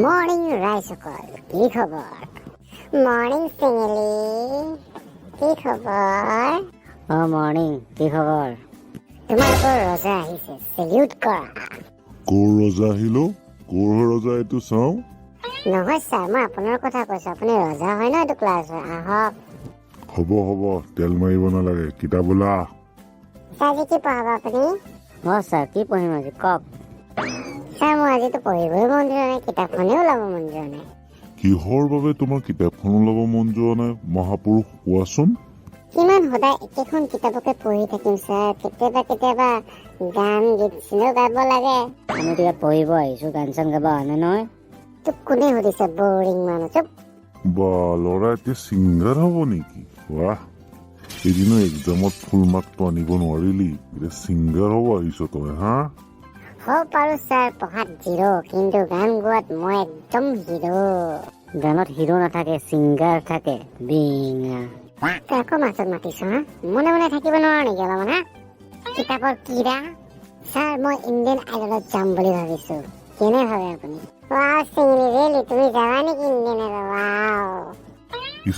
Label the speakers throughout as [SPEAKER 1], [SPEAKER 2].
[SPEAKER 1] Morning ৰাইজসকল, কি খবৰ? Morning চেঙেলি, কি খবৰ?
[SPEAKER 2] মৰ্নিং, কি খবৰ?
[SPEAKER 1] তোমালোকৰ ৰজা আহিছে, চেলিউট কৰা।
[SPEAKER 3] ক'ৰ ৰজা আহিলো? ক'ৰ ৰজা এইটো চাওঁ।
[SPEAKER 1] নহয় ছাৰ, মই আপোনাৰ কথা কৈছো। আপুনি ৰজা হয় ন এইটো ক্লাছৰ। আহক।
[SPEAKER 3] হ'ব তেল মাৰিব নালাগে, কিতাপ ওলা।
[SPEAKER 1] ছাৰ, আজি কি পঢ়াব আপুনি?
[SPEAKER 2] ছাৰ কি পঢ়িম আজি কওক।
[SPEAKER 1] ছাৰ, মোৰ আজিতো পঢ়িবই মন যোৱা নাই, কিতাপখনেই ওলাব মন যোৱা নাই।
[SPEAKER 3] কিহৰ বাবে তোমাৰ কিতাপখন ওলাব মন যোৱা নাই মহাপুৰুষ, কোৱাচোন।
[SPEAKER 1] কিমান সদায় একেখন কিতাপকে পঢ়ি থাকিম ছাৰ। কেতিয়াবা গান গীত গাব লাগে।
[SPEAKER 2] আমিতো ইয়াত পঢ়িব আহিছো, গান চান গাব আনে নহয়।
[SPEAKER 1] তোক কোনে সুধিছে? বৰিং মানুহ, চুপ।
[SPEAKER 3] বা ল'ৰা এতিয়া ছিংগাৰ হ'ব নেকি? বাহ, এদিনো এক্সামত ফুল মাৰ্কটো আনিব নোৱাৰিলি, এতিয়া ছিংগাৰ হ'ব আহিছ তই, হা?
[SPEAKER 1] হ'ব পাৰো ছাৰ, পঢ়াত জিৰ', কিন্তু গান গোৱাত মই একদম হিৰ'।
[SPEAKER 2] গানত হিৰো নাথাকে, ছিংগাৰ থাকে। বিঙা
[SPEAKER 1] তই আকৌ মাছত মাতিছ, হা? মনে মনে থাকিব নোৱাৰো নেকি অলপমান, হা? কিতাপৰ কিৰা। ছাৰ, মই ইণ্ডিয়ান আইডলত যাম বুলি ভাবিছো। কেনে ভাবে আপুনি? ৱাও চেঙেলি, ৰিয়েলি তুমি যাবা নেকি ইণ্ডিয়ান আইডল? ৱাও।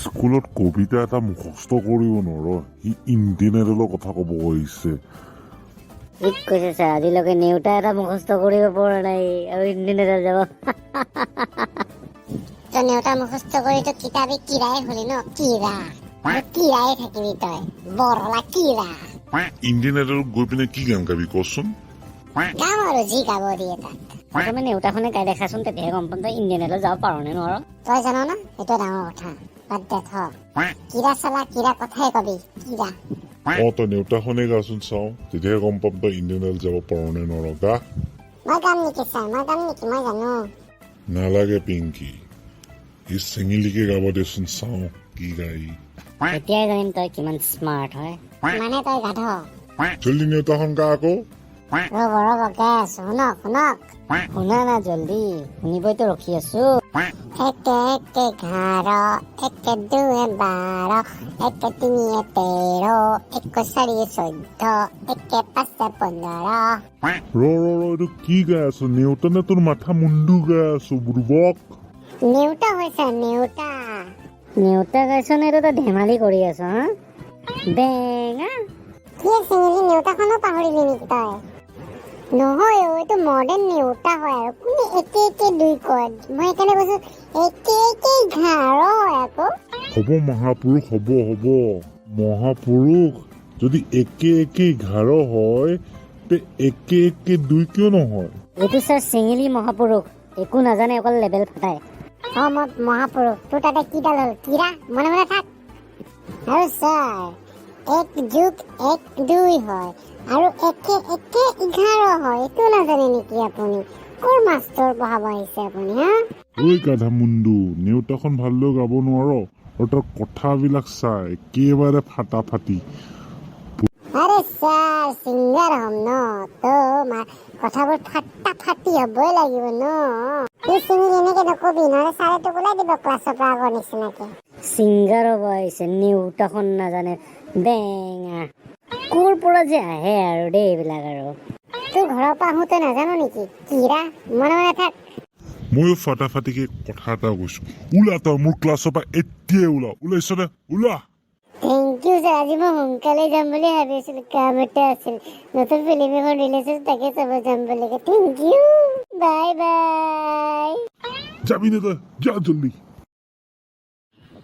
[SPEAKER 3] স্কুলত কবিতা এটা মুখস্থ কৰিব নোৱাৰ, সি ইণ্ডিয়ান আইডলৰ কথা ক'ব আহিছে।
[SPEAKER 2] ঠিক কৈছে ছাৰ, আজিলৈকে নেওতা এটা মুখস্থ কৰিব পৰা নাই আৰু ইণ্ডিয়ান আইডল যাব।
[SPEAKER 1] তই নেওতা মুখস্থ কৰি তই কিতাপে কিৰাই হলি ন? কিৰা কিৰাই থাকিবি তই, বৰলা কিৰা।
[SPEAKER 3] ইণ্ডিয়ান আইডলত গৈ পিনে কি গান গাবি কচোন।
[SPEAKER 1] গাম আৰু যি গাব দিয়ে তাত।
[SPEAKER 2] প্ৰথমে নেওতাখনে গাই দেখাচোন, তেতিয়াহে গম পাম তই ইণ্ডিয়ান আইডল যাব পাৰ নে নোৱাৰ।
[SPEAKER 1] তই জান না, সেইটো ডাঙৰ কথা। বাদ দে, থ। কিৰা চালা, কিৰা কথাই কবি, কিৰা।
[SPEAKER 3] তই নেওতাখনে গাচোন চাওঁ, তেতিয়াহে গম পাম তই ইণ্ডিয়ান আইডল যাব পাৰ নে নোৱাৰ। গা।
[SPEAKER 1] মই গাম নেকি ছাৰ? মই জানো।
[SPEAKER 3] নালাগে পিংকি, সি চেঙেলিকে গাব দেচোন, চাওঁ কি গাই।
[SPEAKER 2] তেতিয়াই জানিম তই কিমান স্মাৰ্ট হয়।
[SPEAKER 1] মানে তই গাধ।
[SPEAKER 3] জলদি নেওতাখন গা আকৌ।
[SPEAKER 1] ৰ'ব গাই আছো, শুনক।
[SPEAKER 2] শুনা না জল্দি, শুনিবইতো ৰখি আছো।
[SPEAKER 1] একে একে 11, একে 2 12, একে 3 13, একে 4 14, একে 5 15।
[SPEAKER 3] এইটো কি গাই আছো? নেওতা নে তোৰ মাথা মুণ্ডু গাই আছো বুৰ্বক?
[SPEAKER 1] নেওতা হৈছে নেওতা।
[SPEAKER 2] নেওতা গাইছ নে? এইটো তই ধেমালি কৰি আছ, হা? বেঙা
[SPEAKER 1] কি চেঙেলি, নেওতাখনো পাহৰিলি নেকি তই? নহয় এইটো মডাৰ্ণ নেওতা হয় আৰু কোনে একে 2 কয়? মই সেইকাৰণে কৈছো একে 11 হয় আকৌ।
[SPEAKER 3] হ'ব মহাপুৰুষ, হ'ব মহাপুৰুষ। যদি একে 11 হয় তে একে 2 কিয় নহয়?
[SPEAKER 2] এইটো ছাৰ চেঙেলি মহাপুৰুষ, একো নাজানে, অকল লেবেল ফাটাই।
[SPEAKER 1] মই মহাপুৰুষ, তোৰ তাতে কিডাল হ'ল? কিৰা, মনে মনে থাক। আৰু ছাৰ, 1 + 1 2 হয় আৰু একে 11 হয়। এইটো নাজানে নেকি আপুনি? ক'ৰ মাষ্টৰ পঢ়াব আহিছে আপুনি, হা?
[SPEAKER 3] ঐ গাধা মুণ্ডু, নেওতাখন ভালদৰে গাব নোৱাৰ আৰু তোৰ কথাবিলাক চাই একেবাৰে ফাটি।
[SPEAKER 1] আৰে ছাৰ, ছিংগাৰ হ'ম ন, তো কথাবোৰ ফাটি হ'বই লাগিব ন। এই চিঙি এনেকে নকবি, নহ'লে ছাৰে তোক ওলাই দিব ক্লাছৰ পৰা আগৰ নিচিনাকে।
[SPEAKER 2] ছিংগাৰ হ'ব আহিছে, নেওতাখন নাজানে, বেঙা। ক'ৰ পৰা যে আহে আৰু দেই এইবিলাক আৰু।
[SPEAKER 1] তোৰ ঘৰৰ পৰা আহোঁতে নাজানো নেকি? কিৰা, মনে মনে থাক।
[SPEAKER 3] ময়ো ফাটিকে কথা এটা কৈছো, ওলা তই মোৰ ক্লাছৰ পৰা এতিয়াই ওলাইছ নে? ওলা।
[SPEAKER 1] থেংক ইউ ছাৰ, আজি মই সোনকালে যাম বুলি ভাবিছিলো, কাম এটা আছিল। নতুন ফিল্ম এখন ৰিলিজ হৈছে, তাকে চাব যাম বুলি। থেংক ইউ, বাই।
[SPEAKER 3] যাবি নে তই? যা জল্দি।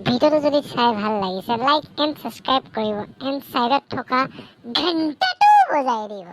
[SPEAKER 1] ভিডিঅ'টো যদি চাই ভাল লাগিছে, লাইক এণ্ড ছাবস্ক্ৰাইব কৰিব, এণ্ড চাইডত থকা ঘণ্টাটো বজাই দিব।